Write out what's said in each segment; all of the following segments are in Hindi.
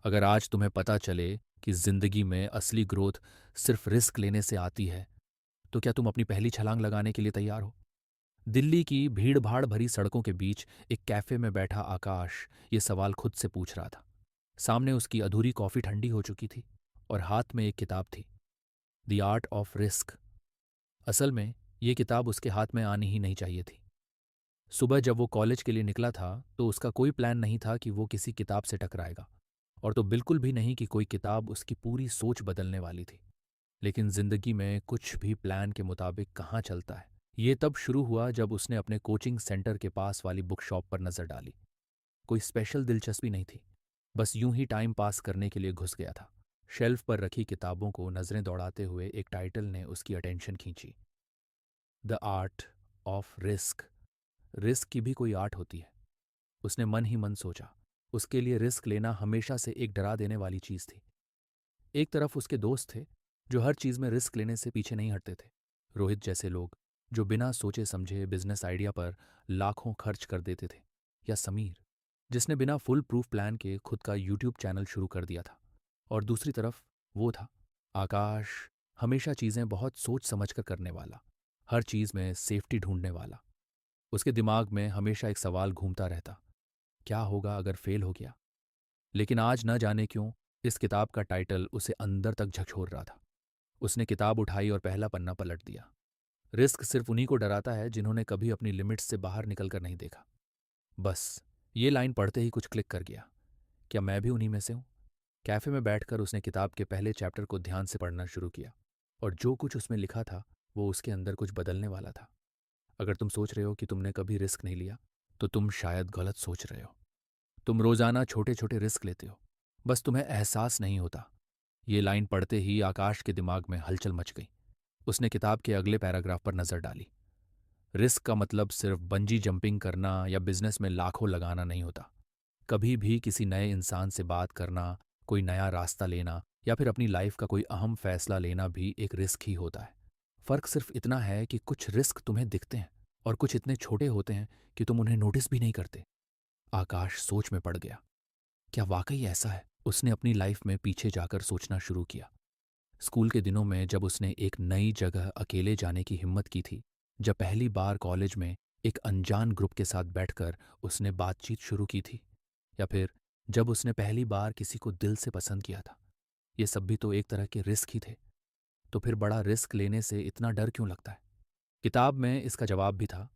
अगर आज तुम्हें पता चले कि जिंदगी में असली ग्रोथ सिर्फ रिस्क लेने से आती है, तो क्या तुम अपनी पहली छलांग लगाने के लिए तैयार हो? दिल्ली की भीड़ भाड़ भरी सड़कों के बीच एक कैफे में बैठा आकाश ये सवाल खुद से पूछ रहा था। सामने उसकी अधूरी कॉफी ठंडी हो चुकी थी और हाथ में एक किताब थी, द आर्ट ऑफ रिस्क। असल में ये किताब उसके हाथ में आनी ही नहीं चाहिए थी। सुबह जब वो कॉलेज के लिए निकला था तो उसका कोई प्लान नहीं था कि वो किसी किताब से टकराएगा, और तो बिल्कुल भी नहीं कि कोई किताब उसकी पूरी सोच बदलने वाली थी। लेकिन जिंदगी में कुछ भी प्लान के मुताबिक कहाँ चलता है, ये तब शुरू हुआ जब उसने अपने कोचिंग सेंटर के पास वाली बुक शॉप पर नजर डाली। कोई स्पेशल दिलचस्पी नहीं थी, बस यूं ही टाइम पास करने के लिए घुस गया था। शेल्फ पर रखी किताबों को नजरें दौड़ाते हुए एक टाइटल ने उसकी अटेंशन खींची, the art of risk. Risk की भी कोई आर्ट होती है, उसने मन ही मन सोचा। उसके लिए रिस्क लेना हमेशा से एक डरा देने वाली चीज थी। एक तरफ उसके दोस्त थे जो हर चीज में रिस्क लेने से पीछे नहीं हटते थे, रोहित जैसे लोग जो बिना सोचे समझे बिजनेस आइडिया पर लाखों खर्च कर देते थे, या समीर जिसने बिना फुल प्रूफ प्लान के खुद का यूट्यूब चैनल शुरू कर दिया था। और दूसरी तरफ वो था आकाश, हमेशा चीजें बहुत सोच समझ कर करने वाला, हर चीज में सेफ्टी ढूंढने वाला। उसके दिमाग में हमेशा एक सवाल घूमता रहता, क्या होगा अगर फेल हो गया। लेकिन आज न जाने क्यों इस किताब का टाइटल उसे अंदर तक झकझोर रहा था। उसने किताब उठाई और पहला पन्ना पलट दिया। रिस्क सिर्फ उन्हीं को डराता है जिन्होंने कभी अपनी लिमिट्स से बाहर निकलकर नहीं देखा। बस ये लाइन पढ़ते ही कुछ क्लिक कर गया। क्या मैं भी उन्हीं में से हूं? कैफे में बैठकर उसने किताब के पहले चैप्टर को ध्यान से पढ़ना शुरू किया, और जो कुछ उसमें लिखा था वो उसके अंदर कुछ बदलने वाला था। अगर तुम सोच रहे हो कि तुमने कभी रिस्क नहीं लिया, तो तुम शायद गलत सोच रहे हो। तुम रोजाना छोटे छोटे रिस्क लेते हो, बस तुम्हें एहसास नहीं होता। ये लाइन पढ़ते ही आकाश के दिमाग में हलचल मच गई। उसने किताब के अगले पैराग्राफ पर नजर डाली। रिस्क का मतलब सिर्फ बंजी जंपिंग करना या बिजनेस में लाखों लगाना नहीं होता। कभी भी किसी नए इंसान से बात करना, कोई नया रास्ता लेना, या फिर अपनी लाइफ का कोई अहम फैसला लेना भी एक रिस्क ही होता है। फर्क सिर्फ इतना है कि कुछ रिस्क तुम्हें दिखते हैं और कुछ इतने छोटे होते हैं कि तुम उन्हें नोटिस भी नहीं करते। आकाश सोच में पड़ गया। क्या वाकई ऐसा है? उसने अपनी लाइफ में पीछे जाकर सोचना शुरू किया। स्कूल के दिनों में जब उसने एक नई जगह अकेले जाने की हिम्मत की थी, जब पहली बार कॉलेज में एक अनजान ग्रुप के साथ बैठकर उसने बातचीत शुरू की थी, या फिर जब उसने पहली बार किसी को दिल से पसंद किया था, ये सब भी तो एक तरह के रिस्क ही थे। तो फिर बड़ा रिस्क लेने से इतना डर क्यों लगता है? किताब में इसका जवाब भी था,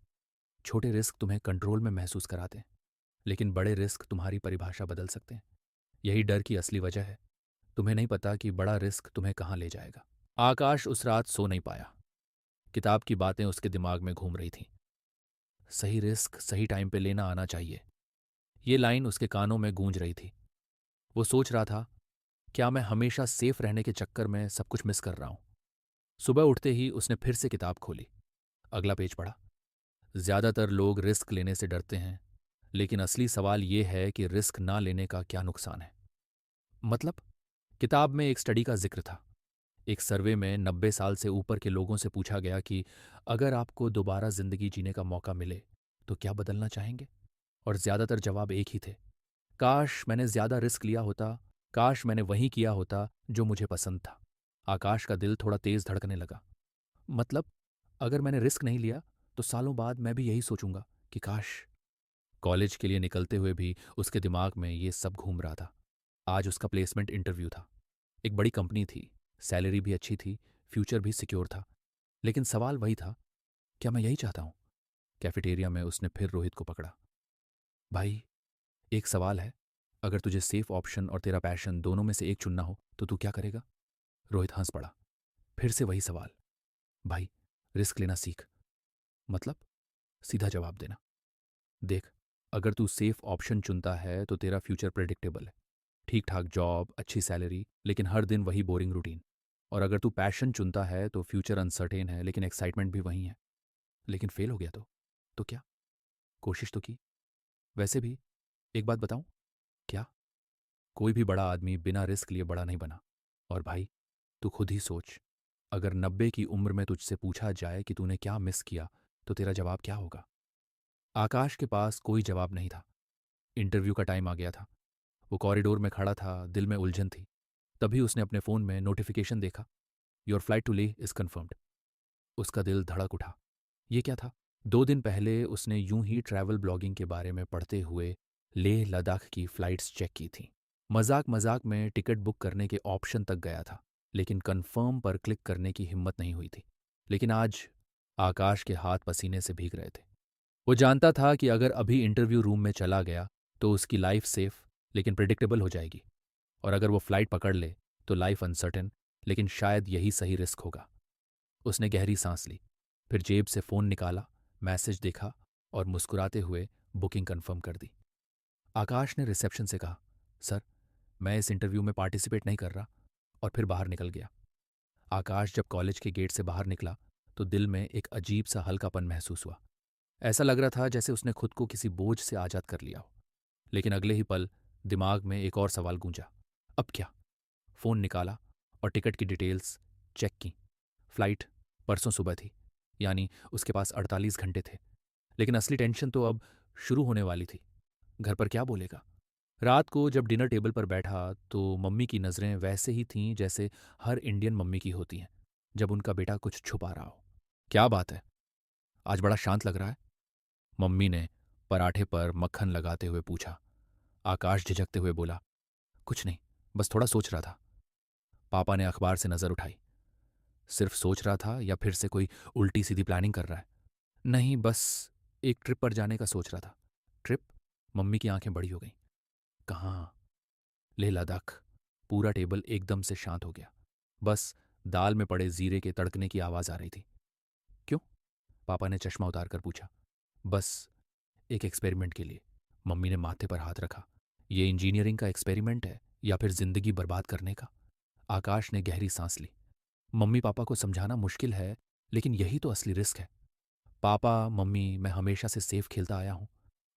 छोटे रिस्क तुम्हें कंट्रोल में महसूस कराते हैं, लेकिन बड़े रिस्क तुम्हारी परिभाषा बदल सकते हैं। यही डर की असली वजह है। तुम्हें नहीं पता कि बड़ा रिस्क तुम्हें कहाँ ले जाएगा। आकाश उस रात सो नहीं पाया। किताब की बातें उसके दिमाग में घूम रही थीं। सही रिस्क सही टाइम पे लेना आना चाहिए, ये लाइन उसके कानों में गूंज रही थी। वो सोच रहा था, क्या मैं हमेशा सेफ रहने के चक्कर में सब कुछ मिस कर रहा हूं? सुबह उठते ही उसने फिर से किताब खोली, अगला पेज पढ़ा। ज्यादातर लोग रिस्क लेने से डरते हैं, लेकिन असली सवाल ये है कि रिस्क ना लेने का क्या नुकसान है। मतलब, किताब में एक स्टडी का जिक्र था। एक सर्वे में 90 साल से ऊपर के लोगों से पूछा गया कि अगर आपको दोबारा जिंदगी जीने का मौका मिले तो क्या बदलना चाहेंगे? और ज्यादातर जवाब एक ही थे, काश मैंने ज्यादा रिस्क लिया होता, काश मैंने वही किया होता जो मुझे पसंद था। आकाश का दिल थोड़ा तेज धड़कने लगा। मतलब, अगर मैंने रिस्क नहीं लिया तो सालों बाद मैं भी यही सोचूंगा कि काश। कॉलेज के लिए निकलते हुए भी उसके दिमाग में ये सब घूम रहा था। आज उसका प्लेसमेंट इंटरव्यू था। एक बड़ी कंपनी थी, सैलरी भी अच्छी थी, फ्यूचर भी सिक्योर था। लेकिन सवाल वही था, क्या मैं यही चाहता हूं? कैफेटेरिया में उसने फिर रोहित को पकड़ा। भाई, एक सवाल है, अगर तुझे सेफ ऑप्शन और तेरा पैशन दोनों में से एक चुनना हो तो तू क्या करेगा? रोहित हंस पड़ा। फिर से वही सवाल। भाई, रिस्क लेना सीख। मतलब? सीधा जवाब देना। देख, अगर तू सेफ ऑप्शन चुनता है तो तेरा फ्यूचर प्रेडिक्टेबल है, ठीक ठाक जॉब, अच्छी सैलरी, लेकिन हर दिन वही बोरिंग रूटीन। और अगर तू पैशन चुनता है तो फ्यूचर अनसर्टेन है, लेकिन एक्साइटमेंट भी वही है। लेकिन फेल हो गया तो क्या? कोशिश तो की। वैसे भी एक बात बताऊं? क्या? कोई भी बड़ा आदमी बिना रिस्क लिए बड़ा नहीं बना। और भाई, तू खुद ही सोच, अगर 90 की उम्र में तुझसे पूछा जाए कि तूने क्या मिस किया, तो तेरा जवाब क्या होगा? आकाश के पास कोई जवाब नहीं था। इंटरव्यू का टाइम आ गया था। वो कॉरिडोर में खड़ा था, दिल में उलझन थी। तभी उसने अपने फ़ोन में नोटिफ़िकेशन देखा, your flight to Leh is confirmed. उसका दिल धड़क उठा। ये क्या था? 2 दिन पहले उसने यूं ही ट्रैवल ब्लॉगिंग के बारे में पढ़ते हुए लेह लद्दाख की फ़्लाइट्स चेक की थीं। मज़ाक मज़ाक में टिकट बुक करने के ऑप्शन तक गया था, लेकिन कन्फर्म पर क्लिक करने की हिम्मत नहीं हुई थी। लेकिन आज आकाश के हाथ पसीने से भीग रहे थे। वो जानता था कि अगर अभी इंटरव्यू रूम में चला गया तो उसकी लाइफ सेफ लेकिन प्रिडिक्टेबल हो जाएगी, और अगर वो फ्लाइट पकड़ ले तो लाइफ अनसर्टेन, लेकिन शायद यही सही रिस्क होगा। उसने गहरी सांस ली, फिर जेब से फ़ोन निकाला, मैसेज देखा और मुस्कुराते हुए बुकिंग कंफर्म कर दी। आकाश ने रिसेप्शन से कहा, सर, मैं इस इंटरव्यू में पार्टिसिपेट नहीं कर रहा, और फिर बाहर निकल गया। आकाश जब कॉलेज के गेट से बाहर निकला तो दिल में एक अजीब सा हल्कापन महसूस हुआ। ऐसा लग रहा था जैसे उसने खुद को किसी बोझ से आज़ाद कर लिया हो। लेकिन अगले ही पल दिमाग में एक और सवाल गूंजा, अब क्या? फ़ोन निकाला और टिकट की डिटेल्स चेक की। फ्लाइट परसों सुबह थी, यानी उसके पास 48 घंटे थे। लेकिन असली टेंशन तो अब शुरू होने वाली थी। घर पर क्या बोलेगा? रात को जब डिनर टेबल पर बैठा तो मम्मी की नज़रें वैसे ही थीं जैसे हर इंडियन मम्मी की होती हैं जब उनका बेटा कुछ छुपा रहा हो। क्या बात है, आज बड़ा शांत लग रहा है? मम्मी ने पराठे पर मक्खन लगाते हुए पूछा। आकाश झिझकते हुए बोला, कुछ नहीं, बस थोड़ा सोच रहा था। पापा ने अखबार से नज़र उठाई। सिर्फ सोच रहा था या फिर से कोई उल्टी सीधी प्लानिंग कर रहा है? नहीं, बस एक ट्रिप पर जाने का सोच रहा था। ट्रिप? मम्मी की आंखें बड़ी हो गईं। कहाँ? लेह लद्दाख। पूरा टेबल एकदम से शांत हो गया। बस दाल में पड़े जीरे के तड़कने की आवाज़ आ रही थी। क्यों? पापा ने चश्मा उतार कर पूछा। बस एक एक्सपेरिमेंट के लिए। मम्मी ने माथे पर हाथ रखा। ये इंजीनियरिंग का एक्सपेरिमेंट है या फिर जिंदगी बर्बाद करने का? आकाश ने गहरी सांस ली। मम्मी पापा को समझाना मुश्किल है, लेकिन यही तो असली रिस्क है। पापा, मम्मी, मैं हमेशा से सेफ खेलता आया हूँ।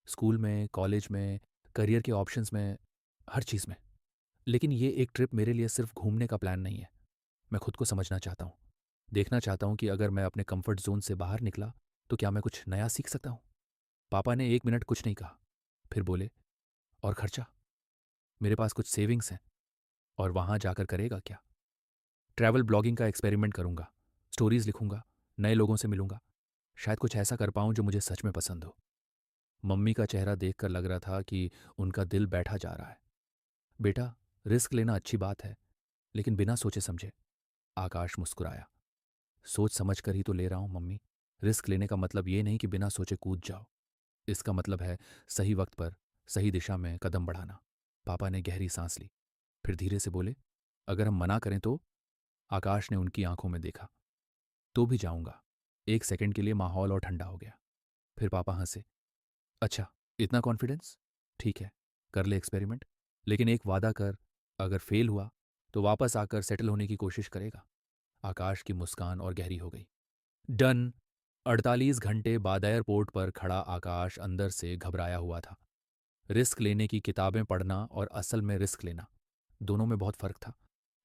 स्कूल में, कॉलेज में, करियर के ऑप्शंस में, हर चीज़ में। लेकिन ये एक ट्रिप मेरे लिए सिर्फ घूमने का प्लान नहीं है। मैं खुद को समझना चाहता हूँ। देखना चाहता हूँ कि अगर मैं अपने कंफर्ट जोन से बाहर निकला तो क्या मैं कुछ नया सीख सकता हूँ। पापा ने 1 मिनट कुछ नहीं कहा, फिर बोले, और खर्चा? मेरे पास कुछ सेविंग्स हैं। और वहाँ जाकर करेगा क्या? ट्रैवल ब्लॉगिंग का एक्सपेरिमेंट करूंगा, स्टोरीज लिखूंगा, नए लोगों से मिलूंगा। शायद कुछ ऐसा कर पाऊं जो मुझे सच में पसंद हो। मम्मी का चेहरा देखकर लग रहा था कि उनका दिल बैठा जा रहा है। बेटा, रिस्क लेना अच्छी बात है, लेकिन बिना सोचे समझे। आकाश मुस्कुराया। सोच समझ कर ही तो ले रहा हूं मम्मी। रिस्क लेने का मतलब ये नहीं कि बिना सोचे कूद जाओ। इसका मतलब है सही वक्त पर सही दिशा में कदम बढ़ाना। पापा ने गहरी सांस ली, फिर धीरे से बोले, अगर हम मना करें तो? आकाश ने उनकी आंखों में देखा। तो भी जाऊंगा। 1 सेकंड के लिए माहौल और ठंडा हो गया। फिर पापा हंसे। अच्छा, इतना कॉन्फिडेंस? ठीक है, कर ले एक्सपेरिमेंट, लेकिन एक वादा कर, अगर फेल हुआ तो वापस आकर सेटल होने की कोशिश करेगा। आकाश की मुस्कान और गहरी हो गई। डन। 48 घंटे बाद एयरपोर्ट पर खड़ा आकाश अंदर से घबराया हुआ था। रिस्क लेने की किताबें पढ़ना और असल में रिस्क लेना, दोनों में बहुत फर्क था।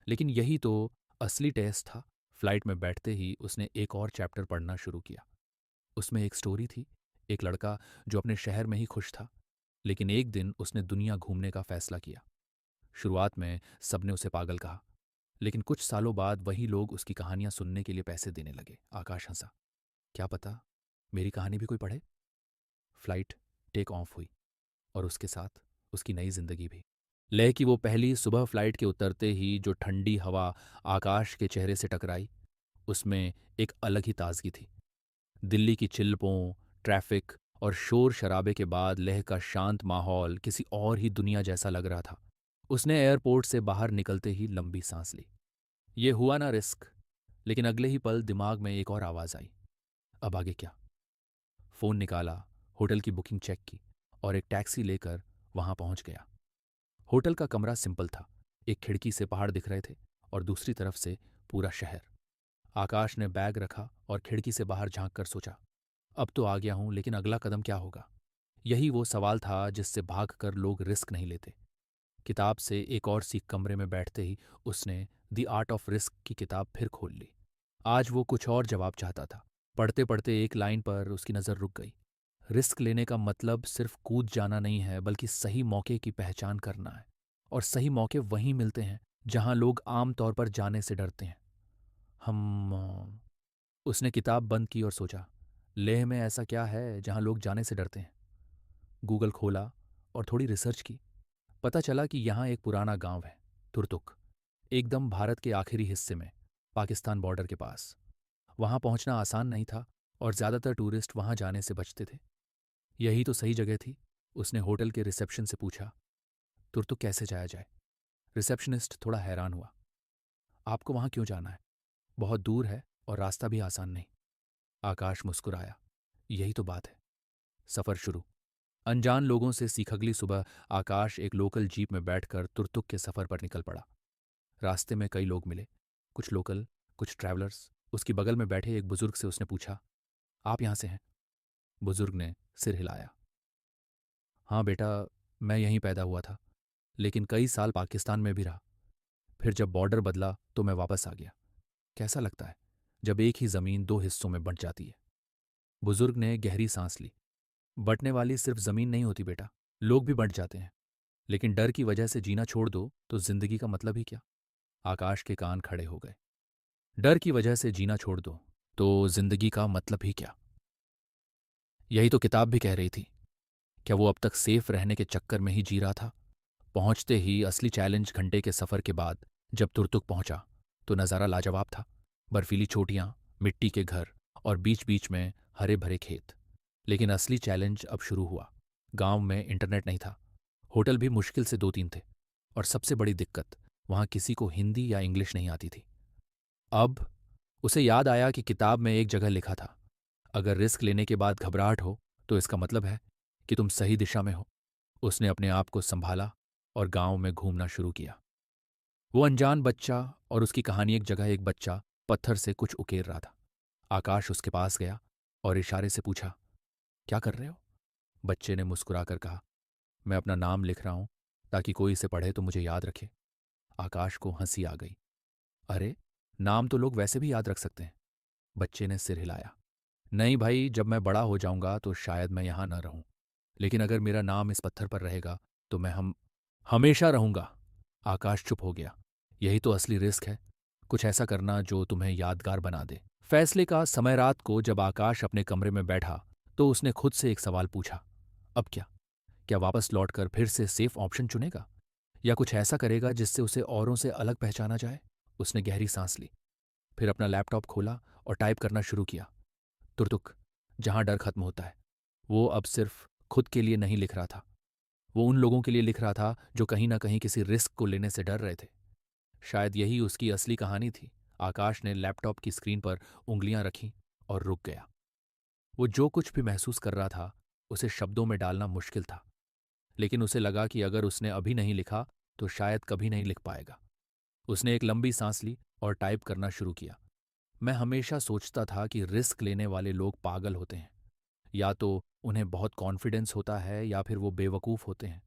लेकिन यही तो असली टेस्ट था। फ्लाइट में बैठते ही उसने एक और चैप्टर पढ़ना शुरू किया। उसमें एक स्टोरी थी, एक लड़का जो अपने शहर में ही खुश था, लेकिन एक दिन उसने दुनिया घूमने का फैसला किया। शुरुआत में सबने उसे पागल कहा, लेकिन कुछ सालों बाद वही लोग उसकी कहानियां सुनने के लिए पैसे देने लगे। आकाश हंसा। क्या पता मेरी कहानी भी कोई पढ़े? फ्लाइट टेक ऑफ हुई, और उसके साथ उसकी नई जिंदगी भी। लेह की वो पहली सुबह फ्लाइट के उतरते ही जो ठंडी हवा आकाश के चेहरे से टकराई, उसमें एक अलग ही ताजगी थी। दिल्ली की चिल्लपों, ट्रैफिक और शोर शराबे के बाद लेह का शांत माहौल किसी और ही दुनिया जैसा लग रहा था। उसने एयरपोर्ट से बाहर निकलते ही लंबी सांस ली। ये हुआ ना रिस्क, लेकिन अगले ही पल दिमाग में एक और आवाज आई। अब आगे क्या? फोन निकाला, होटल की बुकिंग चेक की और एक टैक्सी लेकर वहां पहुंच गया। होटल का कमरा सिंपल था। एक खिड़की से पहाड़ दिख रहे थे और दूसरी तरफ से पूरा शहर। आकाश ने बैग रखा और खिड़की से बाहर झांक कर सोचा, अब तो आ गया हूं, लेकिन अगला कदम क्या होगा? यही वो सवाल था जिससे भागकर लोग रिस्क नहीं लेते। किताब से एक और सीख कमरे में बैठते ही उसने द आर्ट ऑफ रिस्क की किताब फिर खोल ली। आज वो कुछ और जवाब चाहता था। पढ़ते पढ़ते एक लाइन पर उसकी नज़र रुक गई। रिस्क लेने का मतलब सिर्फ कूद जाना नहीं है, बल्कि सही मौके की पहचान करना है। और सही मौके वहीं मिलते हैं जहां लोग आम तौर पर जाने से डरते हैं। हम उसने किताब बंद की और सोचा, लेह में ऐसा क्या है जहां लोग जाने से डरते हैं? गूगल खोला और थोड़ी रिसर्च की। पता चला कि यहाँ एक पुराना गांव है, तुर्तुक, एकदम भारत के आखिरी हिस्से में, पाकिस्तान बॉर्डर के पास। वहां पहुंचना आसान नहीं था और ज्यादातर टूरिस्ट वहां जाने से बचते थे। यही तो सही जगह थी। उसने होटल के रिसेप्शन से पूछा, तुर्तुक कैसे जाया जाए? रिसेप्शनिस्ट थोड़ा हैरान हुआ। आपको वहां क्यों जाना है? बहुत दूर है और रास्ता भी आसान नहीं। आकाश मुस्कुराया। यही तो बात है। सफर शुरू। अनजान लोगों से सीख अगली सुबह आकाश एक लोकल जीप में बैठकर तुर्तुक के सफर पर निकल पड़ा। रास्ते में कई लोग मिले, कुछ लोकल, कुछ ट्रैवलर्स। उसकी बगल में बैठे एक बुजुर्ग से उसने पूछा, आप यहां से हैं? बुजुर्ग ने सिर हिलाया। हाँ बेटा, मैं यहीं पैदा हुआ था, लेकिन कई साल पाकिस्तान में भी रहा। फिर जब बॉर्डर बदला तो मैं वापस आ गया। कैसा लगता है जब एक ही जमीन दो हिस्सों में बंट जाती है? बुजुर्ग ने गहरी सांस ली। बंटने वाली सिर्फ जमीन नहीं होती बेटा, लोग भी बंट जाते हैं। लेकिन डर की वजह से जीना छोड़ दो तो जिंदगी का मतलब ही क्या? आकाश के कान खड़े हो गए। डर की वजह से जीना छोड़ दो तो जिंदगी का मतलब ही क्या? यही तो किताब भी कह रही थी। क्या वो अब तक सेफ रहने के चक्कर में ही जी रहा था? पहुंचते ही असली चैलेंज घंटे के सफर के बाद जब तुर्तुक पहुंचा तो नज़ारा लाजवाब था। बर्फीली चोटियां, मिट्टी के घर और बीच बीच में हरे भरे खेत। लेकिन असली चैलेंज अब शुरू हुआ। गांव में इंटरनेट नहीं था, होटल भी मुश्किल से दो तीन थे, और सबसे बड़ी दिक्कत, वहां किसी को हिंदी या इंग्लिश नहीं आती थी। अब उसे याद आया कि किताब में एक जगह लिखा था, अगर रिस्क लेने के बाद घबराहट हो तो इसका मतलब है कि तुम सही दिशा में हो। उसने अपने आप को संभाला और गांव में घूमना शुरू किया। वो अनजान बच्चा और उसकी कहानी। एक जगह एक बच्चा पत्थर से कुछ उकेर रहा था। आकाश उसके पास गया और इशारे से पूछा, क्या कर रहे हो? बच्चे ने मुस्कुराकर कहा, मैं अपना नाम लिख रहा हूं ताकि कोई इसे पढ़े तो मुझे याद रखे। आकाश को हंसी आ गई। अरे, नाम तो लोग वैसे भी याद रख सकते हैं। बच्चे ने सिर हिलाया। नहीं भाई, जब मैं बड़ा हो जाऊंगा तो शायद मैं यहां न रहूं, लेकिन अगर मेरा नाम इस पत्थर पर रहेगा तो मैं हम हमेशा रहूंगा। आकाश चुप हो गया। यही तो असली रिस्क है, कुछ ऐसा करना जो तुम्हें यादगार बना दे। फैसले का समय। रात को जब आकाश अपने कमरे में बैठा तो उसने खुद से एक सवाल पूछा, अब क्या? क्या वापस लौटकर फिर से सेफ ऑप्शन चुनेगा, या कुछ ऐसा करेगा जिससे उसे औरों से अलग पहचाना जाए? उसने गहरी सांस ली, फिर अपना लैपटॉप खोला और टाइप करना शुरू किया। तुर्तुक, जहां डर खत्म होता है। वो अब सिर्फ खुद के लिए नहीं लिख रहा था, वो उन लोगों के लिए लिख रहा था जो कहीं ना कहीं किसी रिस्क को लेने से डर रहे थे। शायद यही उसकी असली कहानी थी। आकाश ने लैपटॉप की स्क्रीन पर उंगलियां रखीं और रुक गया। वो जो कुछ भी महसूस कर रहा था उसे शब्दों में डालना मुश्किल था, लेकिन उसे लगा कि अगर उसने अभी नहीं लिखा तो शायद कभी नहीं लिख पाएगा। उसने एक लंबी सांस ली और टाइप करना शुरू किया। मैं हमेशा सोचता था कि रिस्क लेने वाले लोग पागल होते हैं, या तो उन्हें बहुत कॉन्फिडेंस होता है या फिर वो बेवकूफ़ होते हैं।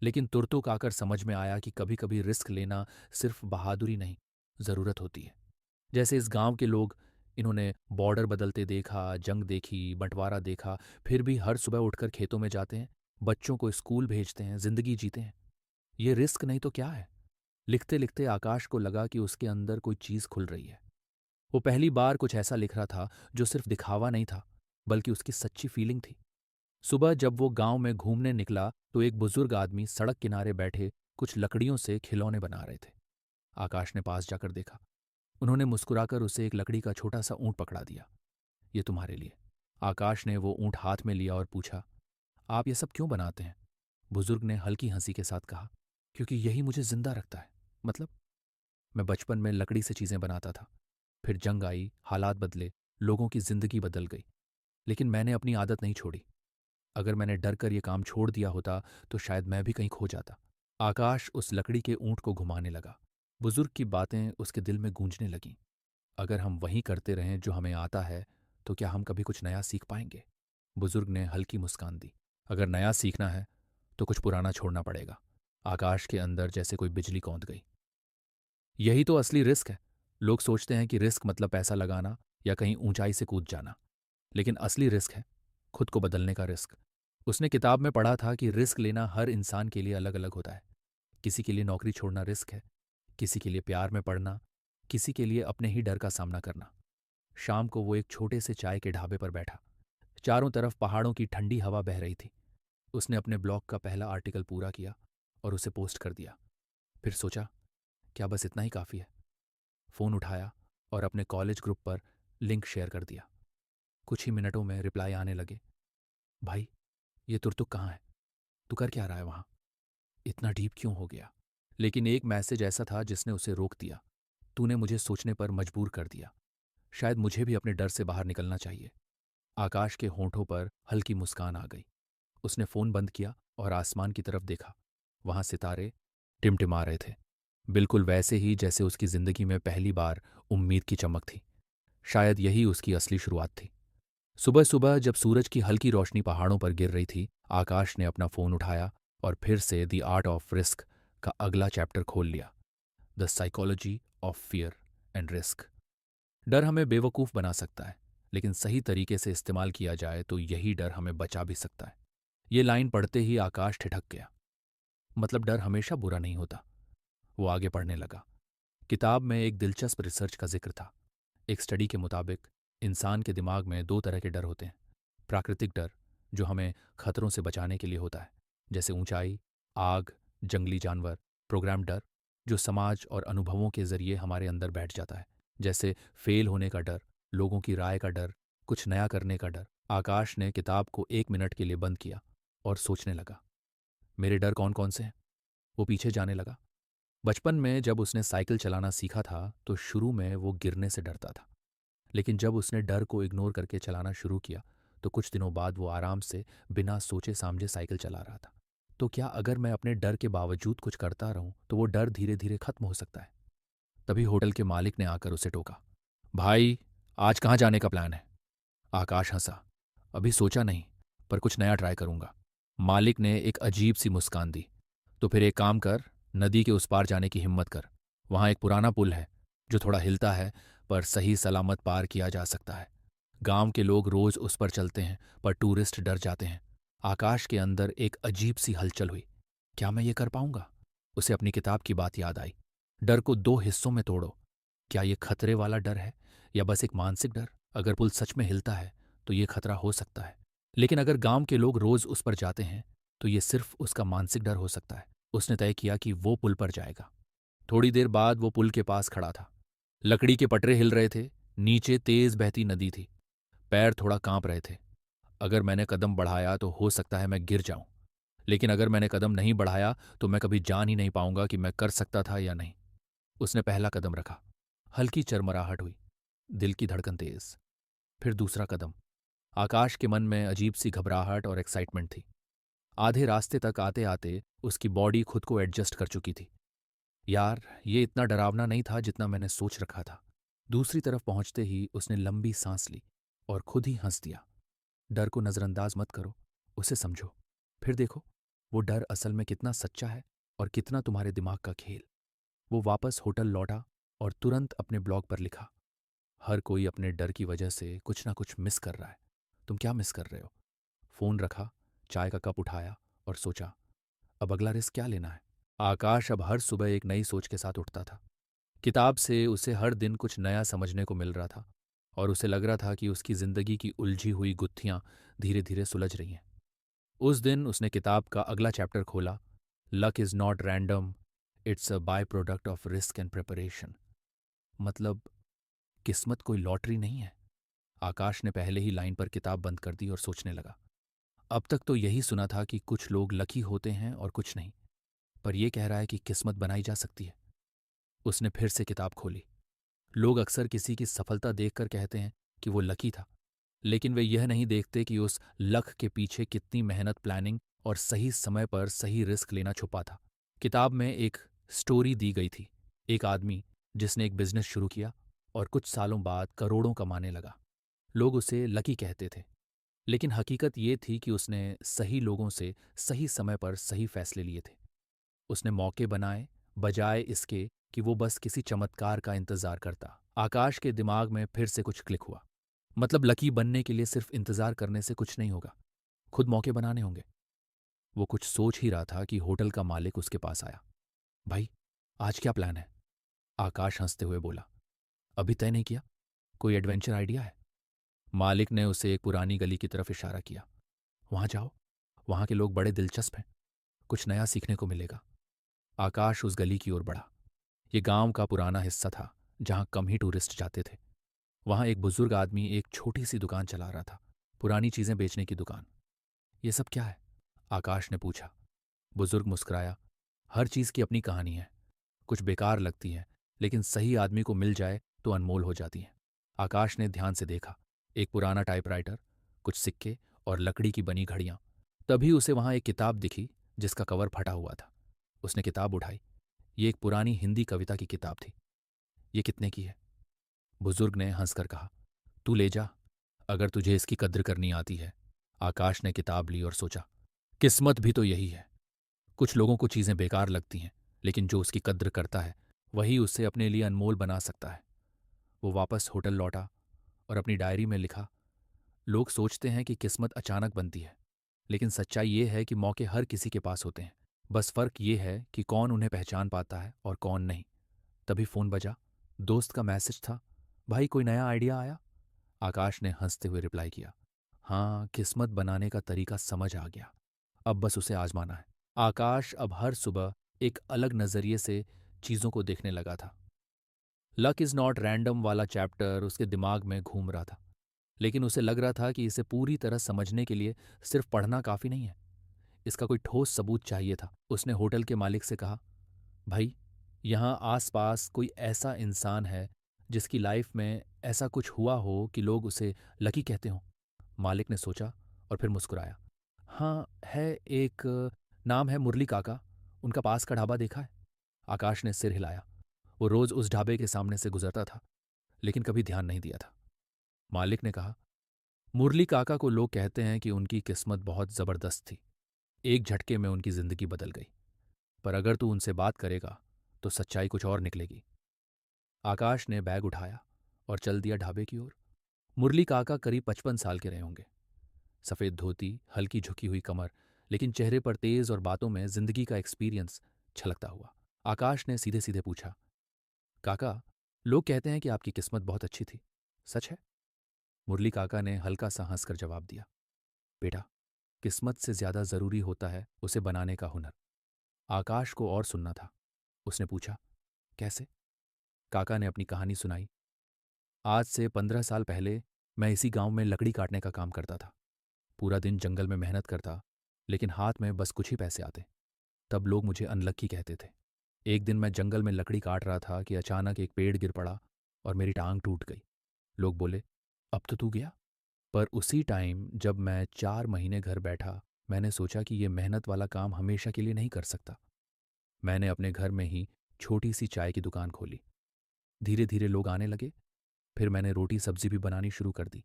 लेकिन तुरतुक आकर समझ में आया कि कभी कभी रिस्क लेना सिर्फ बहादुरी नहीं, ज़रूरत होती है। जैसे इस गांव के लोग, इन्होंने बॉर्डर बदलते देखा, जंग देखी, बंटवारा देखा, फिर भी हर सुबह उठकर खेतों में जाते हैं, बच्चों को स्कूल भेजते हैं, जिंदगी जीते हैं। ये रिस्क नहीं तो क्या है? लिखते लिखते आकाश को लगा कि उसके अंदर कोई चीज़ खुल रही है। वो पहली बार कुछ ऐसा लिख रहा था जो सिर्फ दिखावा नहीं था, बल्कि उसकी सच्ची फीलिंग थी। सुबह जब वो गांव में घूमने निकला तो एक बुजुर्ग आदमी सड़क किनारे बैठे कुछ लकड़ियों से खिलौने बना रहे थे। आकाश ने पास जाकर देखा। उन्होंने मुस्कुराकर उसे एक लकड़ी का छोटा सा ऊंट पकड़ा दिया। ये तुम्हारे लिए। आकाश ने वो ऊंट हाथ में लिया और पूछा, आप ये सब क्यों बनाते हैं? बुजुर्ग ने हल्की हंसी के साथ कहा, क्योंकि यही मुझे जिंदा रखता है। मतलब, मैं बचपन में लकड़ी से चीजें बनाता था, फिर जंग आई, हालात बदले, लोगों की जिंदगी बदल गई, लेकिन मैंने अपनी आदत नहीं छोड़ी। अगर मैंने डर कर ये काम छोड़ दिया होता तो शायद मैं भी कहीं खो जाता। आकाश उस लकड़ी के ऊंट को घुमाने लगा। बुजुर्ग की बातें उसके दिल में गूंजने लगीं। अगर हम वही करते रहें जो हमें आता है तो क्या हम कभी कुछ नया सीख पाएंगे? बुजुर्ग ने हल्की मुस्कान दी। अगर नया सीखना है तो कुछ पुराना छोड़ना पड़ेगा। आकाश के अंदर जैसे कोई बिजली कौंध गई। यही तो असली रिस्क है। लोग सोचते हैं कि रिस्क मतलब पैसा लगाना या कहीं ऊंचाई से कूद जाना, लेकिन असली रिस्क है खुद को बदलने का रिस्क। उसने किताब में पढ़ा था कि रिस्क लेना हर इंसान के लिए अलग अलग होता है। किसी के लिए नौकरी छोड़ना रिस्क है, किसी के लिए प्यार में पड़ना, किसी के लिए अपने ही डर का सामना करना। शाम को वो एक छोटे से चाय के ढाबे पर बैठा। चारों तरफ पहाड़ों की ठंडी हवा बह रही थी। उसने अपने ब्लॉग का पहला आर्टिकल पूरा किया और उसे पोस्ट कर दिया। फिर सोचा, क्या बस इतना ही काफ़ी है? फ़ोन उठाया और अपने कॉलेज ग्रुप पर लिंक शेयर कर दिया। कुछ ही मिनटों में रिप्लाई आने लगे। भाई, ये तुर्तुक कहाँ है? तू कर क्या रहा है वहाँ? इतना डीप क्यों हो गया? लेकिन एक मैसेज ऐसा था जिसने उसे रोक दिया। तूने मुझे सोचने पर मजबूर कर दिया। शायद मुझे भी अपने डर से बाहर निकलना चाहिए। आकाश के होंठों पर हल्की मुस्कान आ गई। उसने फ़ोन बंद किया और आसमान की तरफ देखा। वहां सितारे टिमटिमा रहे थे, बिल्कुल वैसे ही जैसे उसकी जिंदगी में पहली बार उम्मीद की चमक थी। शायद यही उसकी असली शुरुआत थी। सुबह सुबह जब सूरज की हल्की रोशनी पहाड़ों पर गिर रही थी, आकाश ने अपना फ़ोन उठाया और फिर से द आर्ट ऑफ रिस्क का अगला चैप्टर खोल लिया। The psychology of fear and risk. डर हमें बेवकूफ़ बना सकता है, लेकिन सही तरीके से इस्तेमाल किया जाए तो यही डर हमें बचा भी सकता है। ये लाइन पढ़ते ही आकाश ठिठक गया। मतलब डर हमेशा बुरा नहीं होता। वो आगे पढ़ने लगा। किताब में एक दिलचस्प रिसर्च का जिक्र था। एक स्टडी के मुताबिक इंसान के दिमाग में दो तरह के डर होते हैं। प्राकृतिक डर, जो हमें खतरों से बचाने के लिए होता है, जैसे ऊंचाई, आग, जंगली जानवर। प्रोग्राम डर, जो समाज और अनुभवों के जरिए हमारे अंदर बैठ जाता है, जैसे फेल होने का डर, लोगों की राय का डर, कुछ नया करने का डर। आकाश ने किताब को 1 मिनट के लिए बंद किया और सोचने लगा। मेरे डर कौन कौन से हैं? वो पीछे जाने लगा। बचपन में जब उसने साइकिल चलाना सीखा था तो शुरू में वो गिरने से डरता था। लेकिन जब उसने डर को इग्नोर करके चलाना शुरू किया तो कुछ दिनों बाद वो आराम से बिना सोचे समझे साइकिल चला रहा था। तो क्या अगर मैं अपने डर के बावजूद कुछ करता रहूं तो वो डर धीरे धीरे खत्म हो सकता है? तभी होटल के मालिक ने आकर उसे टोका। भाई, आज कहाँ जाने का प्लान है? आकाश हंसा। अभी सोचा नहीं, पर कुछ नया ट्राई करूंगा। मालिक ने एक अजीब सी मुस्कान दी। तो फिर एक काम कर, नदी के उस पार जाने की हिम्मत कर। वहां एक पुराना पुल है जो थोड़ा हिलता है, पर सही सलामत पार किया जा सकता है। गांव के लोग रोज उस पर चलते हैं, पर टूरिस्ट डर जाते हैं। आकाश के अंदर एक अजीब सी हलचल हुई। क्या मैं ये कर पाऊंगा? उसे अपनी किताब की बात याद आई। डर को दो हिस्सों में तोड़ो। क्या ये खतरे वाला डर है या बस एक मानसिक डर? अगर पुल सच में हिलता है तो ये खतरा हो सकता है, लेकिन अगर गांव के लोग रोज उस पर जाते हैं तो ये सिर्फ उसका मानसिक डर हो सकता है। उसने तय किया कि वो पुल पर जाएगा। थोड़ी देर बाद वो पुल के पास खड़ा था। लकड़ी के पटरे हिल रहे थे, नीचे तेज बहती नदी थी। पैर थोड़ा कांप रहे थे। अगर मैंने कदम बढ़ाया तो हो सकता है मैं गिर जाऊं, लेकिन अगर मैंने कदम नहीं बढ़ाया तो मैं कभी जान ही नहीं पाऊंगा कि मैं कर सकता था या नहीं। उसने पहला कदम रखा। हल्की चरमराहट हुई, दिल की धड़कन तेज। फिर दूसरा कदम। आकाश के मन में अजीब सी घबराहट और एक्साइटमेंट थी। आधे रास्ते तक आते आते उसकी बॉडी खुद को एडजस्ट कर चुकी थी। यार, ये इतना डरावना नहीं था जितना मैंने सोच रखा था। दूसरी तरफ पहुंचते ही उसने लंबी सांस ली और खुद ही हंस दिया। डर को नजरअंदाज मत करो, उसे समझो। फिर देखो वो डर असल में कितना सच्चा है और कितना तुम्हारे दिमाग का खेल। वो वापस होटल लौटा और तुरंत अपने ब्लॉग पर लिखा, हर कोई अपने डर की वजह से कुछ ना कुछ मिस कर रहा है। तुम क्या मिस कर रहे हो? फोन रखा, चाय का कप उठाया और सोचा, अब अगला रिस्क क्या लेना है? आकाश अब हर सुबह एक नई सोच के साथ उठता था। किताब से उसे हर दिन कुछ नया समझने को मिल रहा था और उसे लग रहा था कि उसकी जिंदगी की उलझी हुई गुत्थियां धीरे धीरे सुलझ रही हैं। उस दिन उसने किताब का अगला चैप्टर खोला। Luck is not random, it's a by product of risk and preparation. मतलब किस्मत कोई लॉटरी नहीं है। आकाश ने पहले ही लाइन पर किताब बंद कर दी और सोचने लगा। अब तक तो यही सुना था कि कुछ लोग लकी होते हैं और कुछ नहीं, पर यह कह रहा है कि किस्मत बनाई जा सकती है। उसने फिर से किताब खोली। लोग अक्सर किसी की सफलता देखकर कहते हैं कि वो लकी था, लेकिन वे यह नहीं देखते कि उस लक के पीछे कितनी मेहनत, प्लानिंग और सही समय पर सही रिस्क लेना छुपा था। किताब में एक स्टोरी दी गई थी। एक आदमी जिसने एक बिजनेस शुरू किया और कुछ सालों बाद करोड़ों कमाने लगा। लोग उसे लकी कहते थे, लेकिन हकीकत ये थी कि उसने सही लोगों से सही समय पर सही फैसले लिए थे। उसने मौके बनाए, बजाय इसके कि वो बस किसी चमत्कार का इंतजार करता। आकाश के दिमाग में फिर से कुछ क्लिक हुआ। मतलब लकी बनने के लिए सिर्फ इंतजार करने से कुछ नहीं होगा, खुद मौके बनाने होंगे। वो कुछ सोच ही रहा था कि होटल का मालिक उसके पास आया। भाई, आज क्या प्लान है? आकाश हंसते हुए बोला। अभी तय नहीं किया। कोई एडवेंचर आइडिया है? मालिक ने उसे एक पुरानी गली की तरफ इशारा किया। वहां जाओ, वहां के लोग बड़े दिलचस्प हैं, कुछ नया सीखने को मिलेगा। आकाश उस गली की ओर बढ़ा। ये गांव का पुराना हिस्सा था जहां कम ही टूरिस्ट जाते थे। वहां एक बुजुर्ग आदमी एक छोटी सी दुकान चला रहा था, पुरानी चीजें बेचने की दुकान। ये सब क्या है? आकाश ने पूछा। बुजुर्ग मुस्कुराया। हर चीज की अपनी कहानी है। कुछ बेकार लगती है, लेकिन सही आदमी को मिल जाए तो अनमोल हो जाती है। आकाश ने ध्यान से देखा। एक पुराना टाइपराइटर, कुछ सिक्के और लकड़ी की बनी घड़ियां। तभी उसे वहां एक किताब दिखी जिसका कवर फटा हुआ था। उसने किताब उठाई। ये एक पुरानी हिंदी कविता की किताब थी। ये कितने की है? बुजुर्ग ने हंसकर कहा। तू ले जा, अगर तुझे इसकी कद्र करनी आती है। आकाश ने किताब ली और सोचा, किस्मत भी तो यही है। कुछ लोगों को चीजें बेकार लगती हैं, लेकिन जो उसकी कद्र करता है वही उसे अपने लिए अनमोल बना सकता है। वो वापस होटल लौटा और अपनी डायरी में लिखा, लोग सोचते हैं कि किस्मत अचानक बनती है, लेकिन सच्चाई ये है कि मौके हर किसी के पास होते हैं। बस फर्क ये है कि कौन उन्हें पहचान पाता है और कौन नहीं। तभी फोन बजा। दोस्त का मैसेज था। भाई, कोई नया आइडिया आया? आकाश ने हंसते हुए रिप्लाई किया। हाँ, किस्मत बनाने का तरीका समझ आ गया। अब बस उसे आजमाना है। आकाश अब हर सुबह एक अलग नजरिए से चीजों को देखने लगा था। लक इज नॉट रैंडम वाला चैप्टर उसके दिमाग में घूम रहा था, लेकिन उसे लग रहा था कि इसे पूरी तरह समझने के लिए सिर्फ पढ़ना काफी नहीं है। इसका कोई ठोस सबूत चाहिए था। उसने होटल के मालिक से कहा, भाई, यहाँ आसपास कोई ऐसा इंसान है जिसकी लाइफ में ऐसा कुछ हुआ हो कि लोग उसे लकी कहते हों? मालिक ने सोचा और फिर मुस्कुराया। हाँ है, एक नाम है मुरली काका। उनका पास का ढाबा देखा है? आकाश ने सिर हिलाया। वो रोज उस ढाबे के सामने से गुजरता था, लेकिन कभी ध्यान नहीं दिया था। मालिक ने कहा, मुरली काका को लोग कहते हैं कि उनकी किस्मत बहुत जबरदस्त थी। एक झटके में उनकी जिंदगी बदल गई। पर अगर तू उनसे बात करेगा तो सच्चाई कुछ और निकलेगी। आकाश ने बैग उठाया और चल दिया ढाबे की ओर। मुरली काका करीब 55 साल के रहे होंगे। सफेद धोती, हल्की झुकी हुई कमर, लेकिन चेहरे पर तेज और बातों में जिंदगी का एक्सपीरियंस छलकता हुआ। आकाश ने सीधे सीधे पूछा, काका, लोग कहते हैं कि आपकी किस्मत बहुत अच्छी थी, सच है? मुरली काका ने हल्का सा हंसकर जवाब दिया, बेटा, किस्मत से ज्यादा जरूरी होता है उसे बनाने का हुनर। आकाश को और सुनना था। उसने पूछा, कैसे? काका ने अपनी कहानी सुनाई। आज से 15 साल पहले मैं इसी गांव में लकड़ी काटने का काम करता था। पूरा दिन जंगल में मेहनत करता, लेकिन हाथ में बस कुछ ही पैसे आते। तब लोग मुझे अनलक्की कहते थे। एक दिन मैं जंगल में लकड़ी काट रहा था कि अचानक एक पेड़ गिर पड़ा और मेरी टांग टूट गई। लोग बोले, अब तो तू गया। पर उसी टाइम जब मैं 4 महीने घर बैठा, मैंने सोचा कि ये मेहनत वाला काम हमेशा के लिए नहीं कर सकता। मैंने अपने घर में ही छोटी सी चाय की दुकान खोली। धीरे धीरे लोग आने लगे। फिर मैंने रोटी सब्जी भी बनानी शुरू कर दी।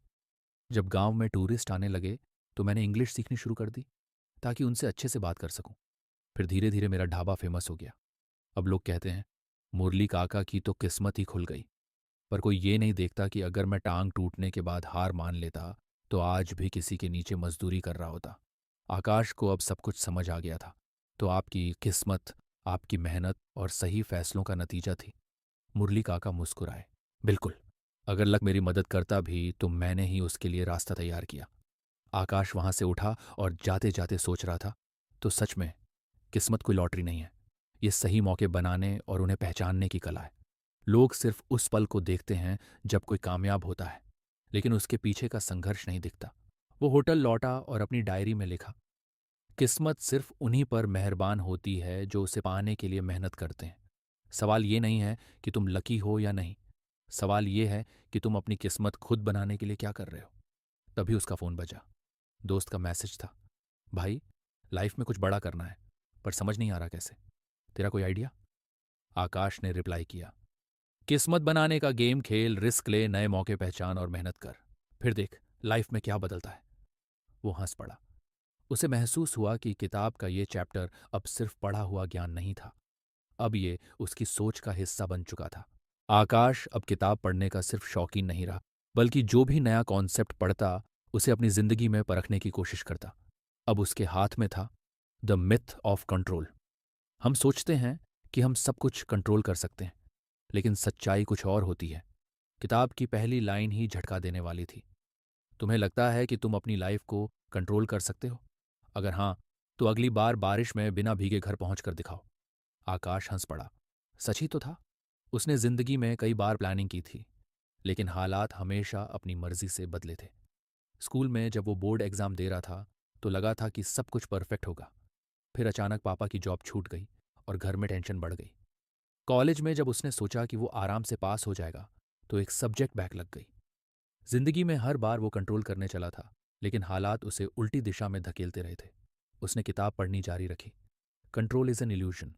जब गांव में टूरिस्ट आने लगे तो मैंने इंग्लिश सीखनी शुरू कर दी ताकि उनसे अच्छे से बात कर सकूं। फिर धीरे धीरे मेरा ढाबा फेमस हो गया। अब लोग कहते हैं, मुरली काका की तो किस्मत ही खुल गई। पर कोई ये नहीं देखता कि अगर मैं टांग टूटने के बाद हार मान लेता तो आज भी किसी के नीचे मजदूरी कर रहा होता। आकाश को अब सब कुछ समझ आ गया था। तो आपकी किस्मत आपकी मेहनत और सही फैसलों का नतीजा थी। मुरली काका मुस्कुराए। बिल्कुल। अगर लक मेरी मदद करता भी तो मैंने ही उसके लिए रास्ता तैयार किया। आकाश वहां से उठा और जाते जाते सोच रहा था, तो सच में किस्मत कोई लॉटरी नहीं है। ये सही मौके बनाने और उन्हें पहचानने की कला है। लोग सिर्फ उस पल को देखते हैं जब कोई कामयाब होता है, लेकिन उसके पीछे का संघर्ष नहीं दिखता। वो होटल लौटा और अपनी डायरी में लिखा, किस्मत सिर्फ उन्हीं पर मेहरबान होती है जो उसे पाने के लिए मेहनत करते हैं। सवाल ये नहीं है कि तुम लकी हो या नहीं। सवाल ये है कि तुम अपनी किस्मत खुद बनाने के लिए क्या कर रहे हो। तभी उसका फोन बजा। दोस्त का मैसेज था, भाई, लाइफ में कुछ बड़ा करना है, पर समझ नहीं आ रहा कैसे। तेरा कोई आइडिया? आकाश ने रिप्लाई किया, किस्मत बनाने का गेम खेल, रिस्क ले, नए मौके पहचान और मेहनत कर। फिर देख लाइफ में क्या बदलता है। वो हंस पड़ा। उसे महसूस हुआ कि किताब का ये चैप्टर अब सिर्फ पढ़ा हुआ ज्ञान नहीं था, अब ये उसकी सोच का हिस्सा बन चुका था। आकाश अब किताब पढ़ने का सिर्फ शौकीन नहीं रहा, बल्कि जो भी नया कॉन्सेप्ट पढ़ता उसे अपनी जिंदगी में परखने की कोशिश करता। अब उसके हाथ में था द मिथ ऑफ कंट्रोल। हम सोचते हैं कि हम सब कुछ कंट्रोल कर सकते हैं, लेकिन सच्चाई कुछ और होती है। किताब की पहली लाइन ही झटका देने वाली थी। तुम्हें लगता है कि तुम अपनी लाइफ को कंट्रोल कर सकते हो? अगर हाँ, तो अगली बार बारिश में बिना भीगे घर पहुंच कर दिखाओ। आकाश हंस पड़ा। सच ही तो था। उसने जिंदगी में कई बार प्लानिंग की थी, लेकिन हालात हमेशा अपनी मर्जी से बदले थे। स्कूल में जब वो बोर्ड एग्जाम दे रहा था तो लगा था कि सब कुछ परफेक्ट होगा। फिर अचानक पापा की जॉब छूट गई और घर में टेंशन बढ़ गई। कॉलेज में जब उसने सोचा कि वो आराम से पास हो जाएगा तो एक सब्जेक्ट बैक लग गई। जिंदगी में हर बार वो कंट्रोल करने चला था, लेकिन हालात उसे उल्टी दिशा में धकेलते रहे थे। उसने किताब पढ़नी जारी रखी। Control is an illusion.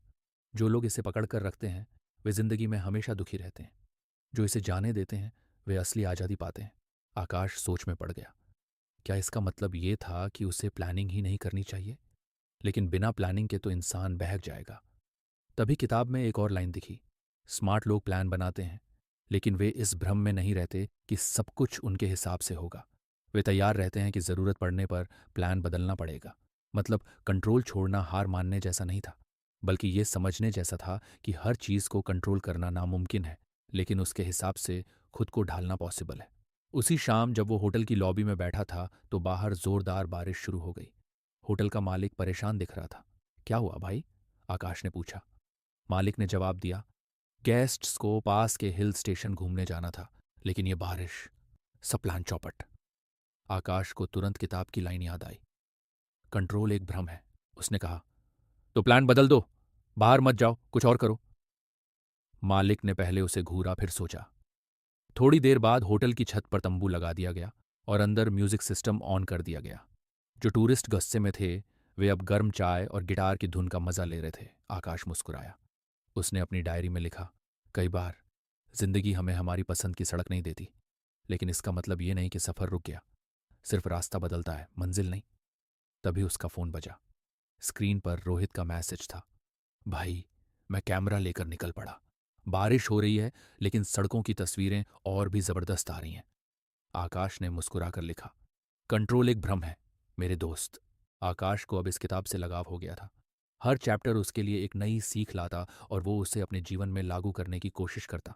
जो लोग इसे पकड़ कर रखते हैं वे जिंदगी में हमेशा दुखी रहते हैं। जो इसे जाने देते हैं वे असली आज़ादी पाते हैं। आकाश सोच में पड़ गया। क्या इसका मतलब ये था कि उसे प्लानिंग ही नहीं करनी चाहिए? लेकिन बिना प्लानिंग के तो इंसान बहक जाएगा। तभी किताब में एक और लाइन दिखी। स्मार्ट लोग प्लान बनाते हैं, लेकिन वे इस भ्रम में नहीं रहते कि सब कुछ उनके हिसाब से होगा। वे तैयार रहते हैं कि जरूरत पड़ने पर प्लान बदलना पड़ेगा। मतलब कंट्रोल छोड़ना हार मानने जैसा नहीं था, बल्कि ये समझने जैसा था कि हर चीज को कंट्रोल करना नामुमकिन है, लेकिन उसके हिसाब से खुद को ढालना पॉसिबल है। उसी शाम जब वो होटल की लॉबी में बैठा था तो बाहर जोरदार बारिश शुरू हो गई। होटल का मालिक परेशान दिख रहा था। क्या हुआ भाई? आकाश ने पूछा। मालिक ने जवाब दिया, गेस्ट्स को पास के हिल स्टेशन घूमने जाना था, लेकिन ये बारिश, सब प्लान चौपट। आकाश को तुरंत किताब की लाइन याद आई। कंट्रोल एक भ्रम है। उसने कहा, तो प्लान बदल दो, बाहर मत जाओ, कुछ और करो। मालिक ने पहले उसे घूरा, फिर सोचा। थोड़ी देर बाद होटल की छत पर तंबू लगा दिया गया और अंदर म्यूजिक सिस्टम ऑन कर दिया गया। जो टूरिस्ट गुस्से में थे वे अब गर्म चाय और गिटार की धुन का मजा ले रहे थे। आकाश मुस्कुराया। उसने अपनी डायरी में लिखा, कई बार जिंदगी हमें हमारी पसंद की सड़क नहीं देती, लेकिन इसका मतलब ये नहीं कि सफर रुक गया। सिर्फ रास्ता बदलता है, मंजिल नहीं। तभी उसका फोन बजा। स्क्रीन पर रोहित का मैसेज था। भाई, मैं कैमरा लेकर निकल पड़ा। बारिश हो रही है, लेकिन सड़कों की तस्वीरें और भी जबरदस्त आ रही हैं। आकाश ने मुस्कुराकर लिखा, कंट्रोल एक भ्रम है मेरे दोस्त। आकाश को अब इस किताब से लगाव हो गया था। हर चैप्टर उसके लिए एक नई सीख लाता और वो उसे अपने जीवन में लागू करने की कोशिश करता।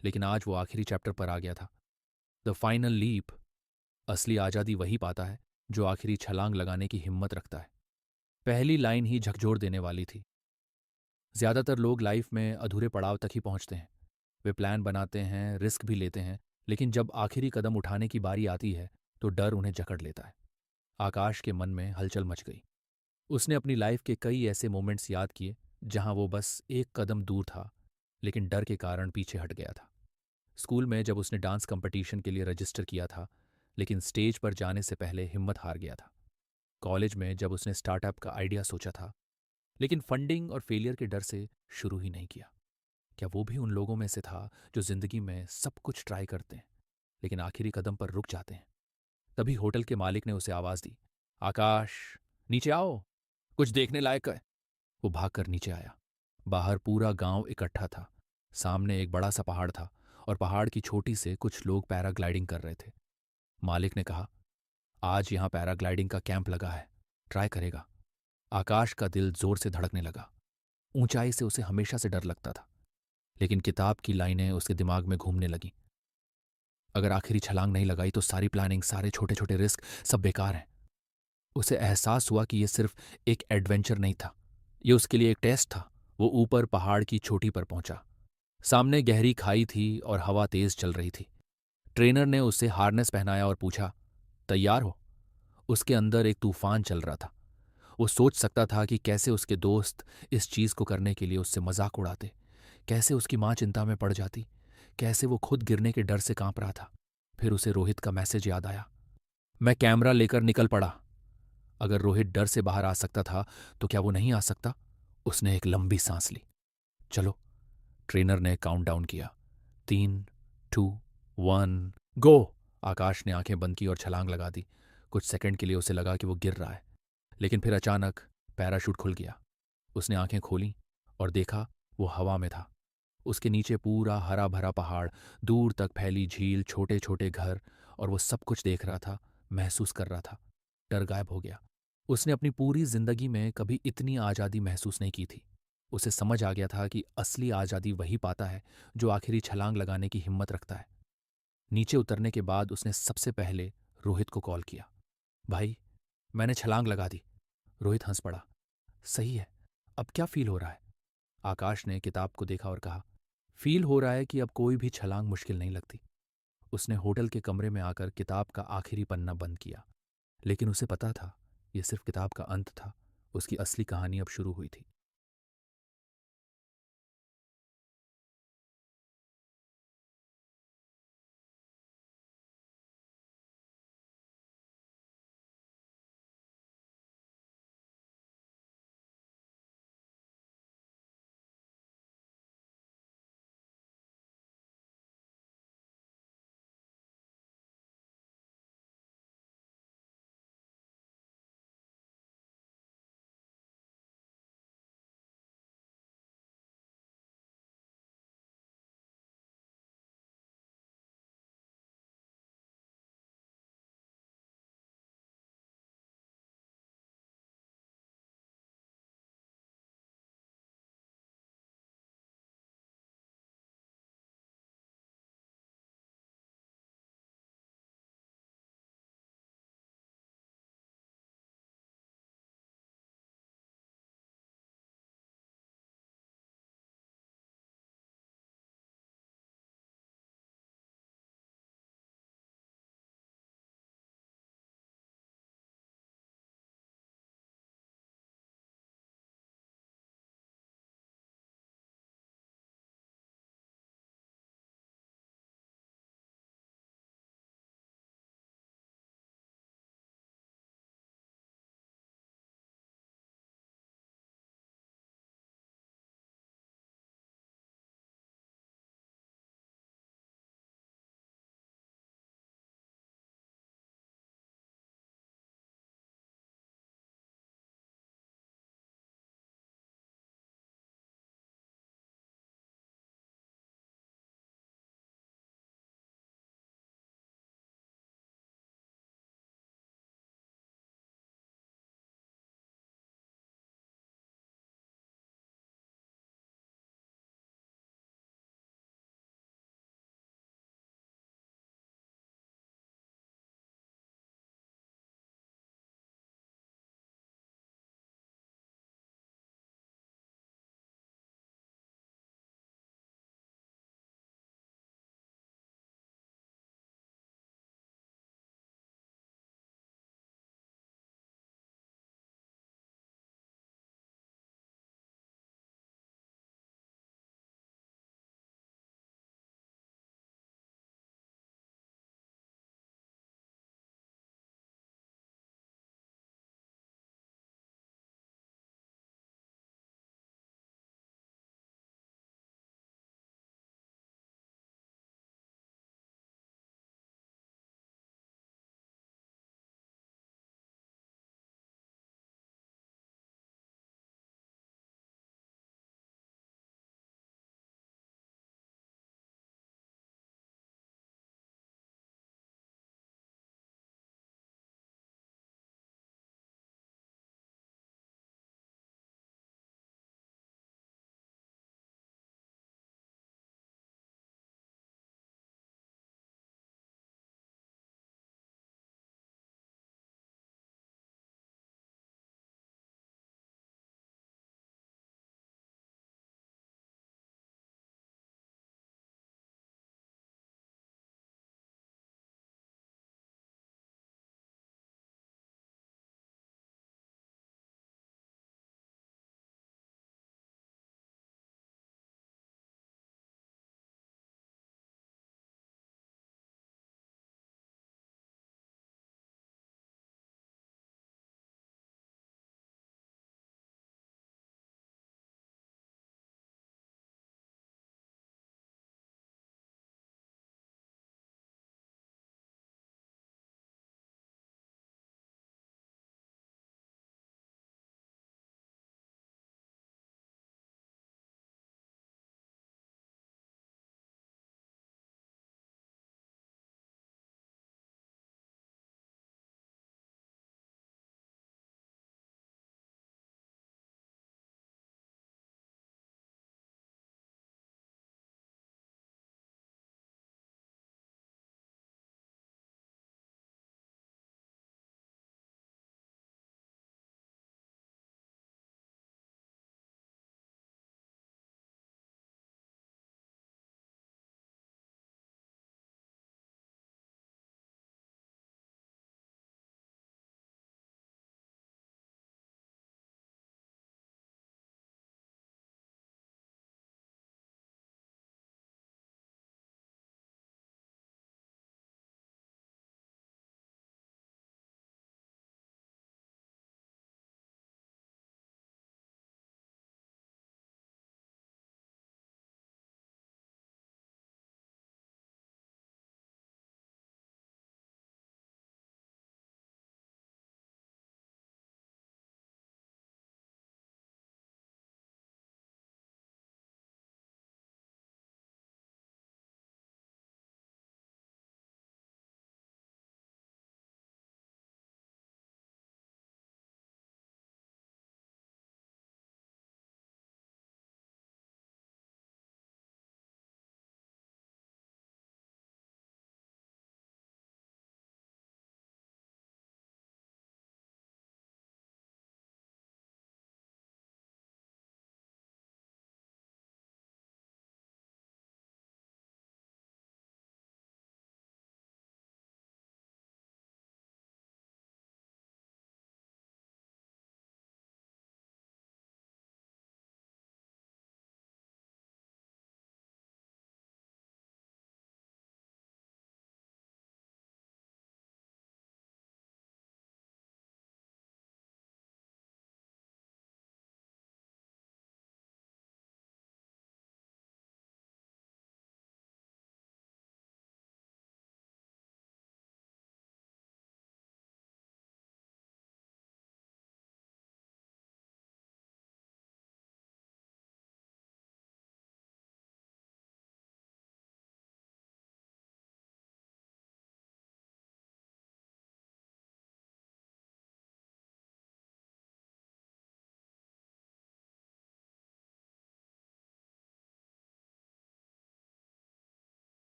लेकिन आज वो आखिरी चैप्टर पर आ गया था। The final leap. असली आज़ादी वही पाता है जो आखिरी छलांग लगाने की हिम्मत रखता है। पहली लाइन ही झकझोर देने वाली थी। ज्यादातर लोग लाइफ में अधूरे पड़ाव तक ही पहुंचते हैं। वे प्लान बनाते हैं, रिस्क भी लेते हैं, लेकिन जब आखिरी कदम उठाने की बारी आती है तो डर उन्हें जकड़ लेता है। आकाश के मन में हलचल मच गई। उसने अपनी लाइफ के कई ऐसे मोमेंट्स याद किए जहां वो बस एक कदम दूर था, लेकिन डर के कारण पीछे हट गया था। स्कूल में जब उसने डांस कंपटीशन के लिए रजिस्टर किया था, लेकिन स्टेज पर जाने से पहले हिम्मत हार गया था। कॉलेज में जब उसने स्टार्टअप का आइडिया सोचा था, लेकिन फंडिंग और फेलियर के डर से शुरू ही नहीं किया। क्या वो भी उन लोगों में से था जो जिंदगी में सब कुछ ट्राई करते हैं, लेकिन आखिरी कदम पर रुक जाते हैं? तभी होटल के मालिक ने उसे आवाज दी, आकाश, नीचे आओ, कुछ देखने लायक है। वो भागकर नीचे आया। बाहर पूरा गांव इकट्ठा था। सामने एक बड़ा सा पहाड़ था और पहाड़ की चोटी से कुछ लोग पैराग्लाइडिंग कर रहे थे। मालिक ने कहा, आज यहां पैराग्लाइडिंग का कैंप लगा है, ट्राई करेगा? आकाश का दिल जोर से धड़कने लगा। ऊंचाई से उसे हमेशा से डर लगता था, लेकिन किताब की लाइनें उसके दिमाग में घूमने लगीं। अगर आखिरी छलांग नहीं लगाई तो सारी प्लानिंग, सारे छोटे छोटे रिस्क, सब बेकार हैं। उसे एहसास हुआ कि यह सिर्फ एक एडवेंचर नहीं था, ये उसके लिए एक टेस्ट था। वो ऊपर पहाड़ की चोटी पर पहुंचा। सामने गहरी खाई थी और हवा तेज चल रही थी। ट्रेनर ने उसे हार्नेस पहनाया और पूछा, तैयार हो? उसके अंदर एक तूफान चल रहा था। वो सोच सकता था कि कैसे उसके दोस्त इस चीज को करने के लिए उससे मजाक उड़ाते, कैसे उसकी मां चिंता में पड़ जाती, कैसे वो खुद गिरने के डर से कांप रहा था। फिर उसे रोहित का मैसेज याद आया। मैं कैमरा लेकर निकल पड़ा। अगर रोहित डर से बाहर आ सकता था तो क्या वो नहीं आ सकता? उसने एक लंबी सांस ली। चलो, ट्रेनर ने काउंटडाउन किया। 3, 2, 1, गो। आकाश ने आंखें बंद की और छलांग लगा दी। कुछ सेकंड के लिए उसे लगा कि वो गिर रहा है, लेकिन फिर अचानक पैराशूट खुल गया। उसने आंखें खोलीं और देखा वो हवा में था। उसके नीचे पूरा हरा भरा पहाड़, दूर तक फैली झील, छोटे छोटे घर, और वो सब कुछ देख रहा था, महसूस कर रहा था। डर गायब हो गया। उसने अपनी पूरी जिंदगी में कभी इतनी आज़ादी महसूस नहीं की थी। उसे समझ आ गया था कि असली आज़ादी वही पाता है जो आखिरी छलांग लगाने की हिम्मत रखता है। नीचे उतरने के बाद उसने सबसे पहले रोहित को कॉल किया। भाई, मैंने छलांग लगा दी। रोहित हंस पड़ा। सही है, अब क्या फील हो रहा है? आकाश ने किताब को देखा और कहा, फील हो रहा है कि अब कोई भी छलांग मुश्किल नहीं लगती। उसने होटल के कमरे में आकर किताब का आखिरी पन्ना बंद किया। लेकिन उसे पता था, यह सिर्फ किताब का अंत था। उसकी असली कहानी अब शुरू हुई थी।